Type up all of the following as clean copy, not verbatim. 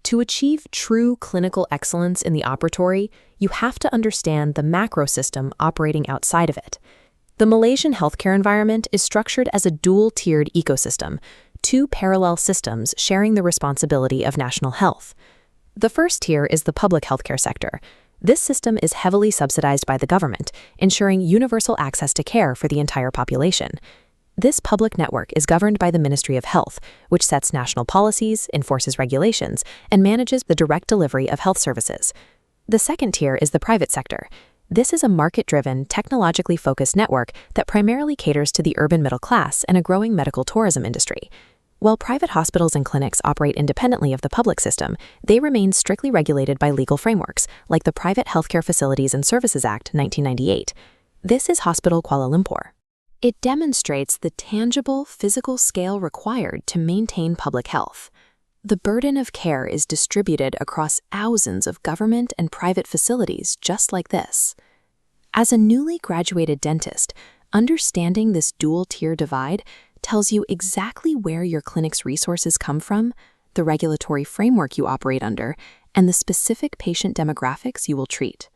To achieve true clinical excellence in the operatory, you have to understand the macro system operating outside of it. The Malaysian healthcare environment is structured as a dual-tiered ecosystem, two parallel systems sharing the responsibility of national health. The first tier is the public healthcare sector. This system is heavily subsidized by the government, ensuring universal access to care for the entire population. This public network is governed by the Ministry of Health, which sets national policies, enforces regulations, and manages the direct delivery of health services. The second tier is the private sector. This is a market-driven, technologically focused network that primarily caters to the urban middle class and a growing medical tourism industry. While private hospitals and clinics operate independently of the public system, they remain strictly regulated by legal frameworks, like the Private Healthcare Facilities and Services Act 1998. This is Hospital Kuala Lumpur. It demonstrates the tangible physical scale required to maintain public health. The burden of care is distributed across thousands of government and private facilities just like this. As a newly graduated dentist, understanding this dual-tier divide tells you exactly where your clinic's resources come from, the regulatory framework you operate under, and the specific patient demographics you will treat.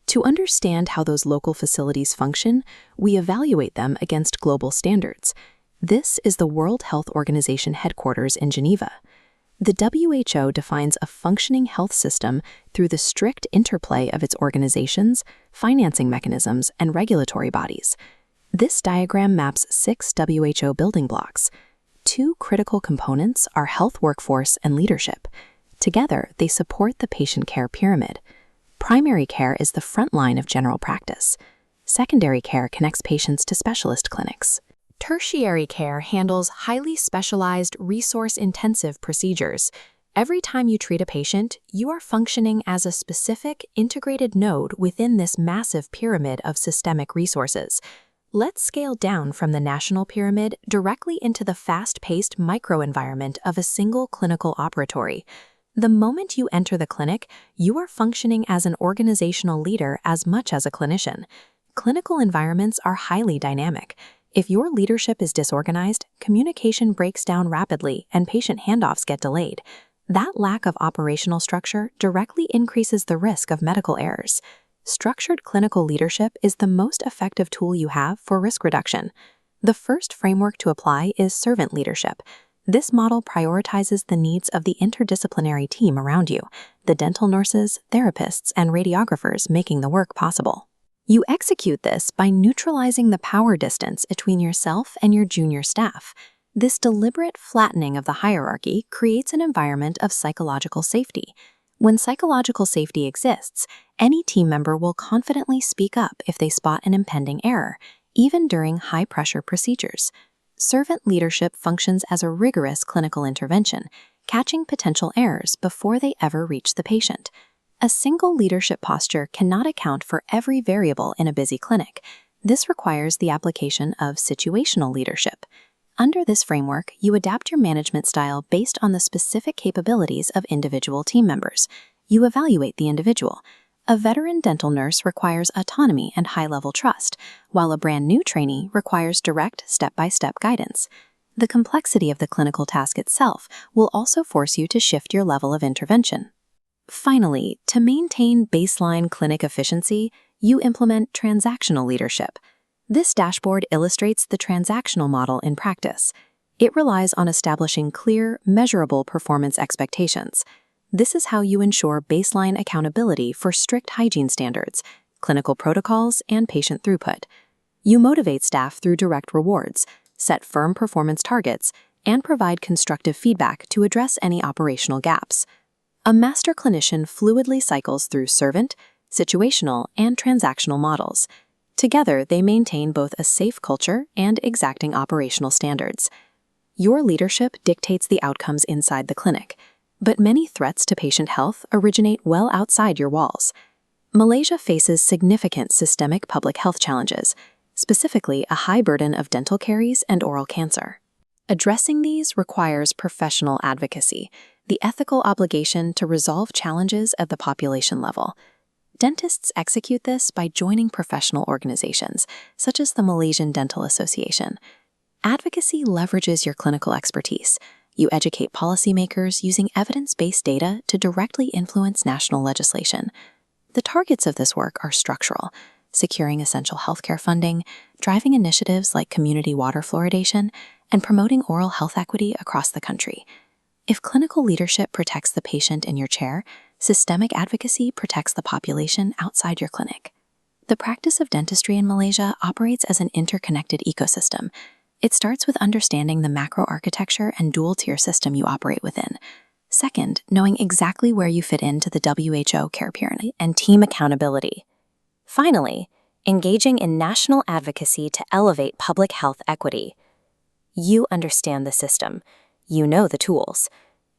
To understand how those local facilities function, we evaluate them against global standards. This is the World Health Organization headquarters in Geneva. The WHO defines a functioning health system through the strict interplay of its organizations, financing mechanisms, and regulatory bodies. This diagram maps 6 WHO building blocks. 2 critical components are health workforce and leadership. Together, they support the patient care pyramid. Primary care is the front line of general practice. Secondary care connects patients to specialist clinics. Tertiary care handles highly specialized, resource-intensive procedures. Every time you treat a patient, you are functioning as a specific, integrated node within this massive pyramid of systemic resources. Let's scale down from the national pyramid directly into the fast-paced microenvironment of a single clinical operatory. The moment you enter the clinic, you are functioning as an organizational leader as much as a clinician. Clinical environments are highly dynamic. If your leadership is disorganized, communication breaks down rapidly and patient handoffs get delayed. That lack of operational structure directly increases the risk of medical errors. Structured clinical leadership is the most effective tool you have for risk reduction. The first framework to apply is servant leadership. This model prioritizes the needs of the interdisciplinary team around you, the dental nurses, therapists, and radiographers making the work possible. You execute this by neutralizing the power distance between yourself and your junior staff. This deliberate flattening of the hierarchy creates an environment of psychological safety. When psychological safety exists, any team member will confidently speak up if they spot an impending error, even during high-pressure procedures. Servant leadership functions as a rigorous clinical intervention, catching potential errors before they ever reach the patient. A single leadership posture cannot account for every variable in a busy clinic. This requires the application of situational leadership. Under this framework, you adapt your management style based on the specific capabilities of individual team members. You evaluate the individual. A veteran dental nurse requires autonomy and high-level trust, while a brand new trainee requires direct, step-by-step guidance. The complexity of the clinical task itself will also force you to shift your level of intervention. Finally, to maintain baseline clinic efficiency, you implement transactional leadership. This dashboard illustrates the transactional model in practice. It relies on establishing clear, measurable performance expectations. This is how you ensure baseline accountability for strict hygiene standards, clinical protocols, and patient throughput. You motivate staff through direct rewards, set firm performance targets, and provide constructive feedback to address any operational gaps. A master clinician fluidly cycles through servant, situational, and transactional models. Together, they maintain both a safe culture and exacting operational standards. Your leadership dictates the outcomes inside the clinic, but many threats to patient health originate well outside your walls. Malaysia faces significant systemic public health challenges, specifically a high burden of dental caries and oral cancer. Addressing these requires professional advocacy, the ethical obligation to resolve challenges at the population level. Dentists execute this by joining professional organizations, such as the Malaysian Dental Association. Advocacy leverages your clinical expertise. You educate policymakers using evidence-based data to directly influence national legislation. The targets of this work are structural, securing essential healthcare funding, driving initiatives like community water fluoridation, and promoting oral health equity across the country. If clinical leadership protects the patient in your chair, systemic advocacy protects the population outside your clinic. The practice of dentistry in Malaysia operates as an interconnected ecosystem. It starts with understanding the macro architecture and dual-tier system you operate within. Second, knowing exactly where you fit into the WHO care pyramid and team accountability. Finally, engaging in national advocacy to elevate public health equity. You understand the system. You know the tools.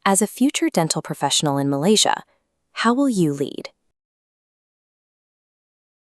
As a future dental professional in Malaysia, how will you lead?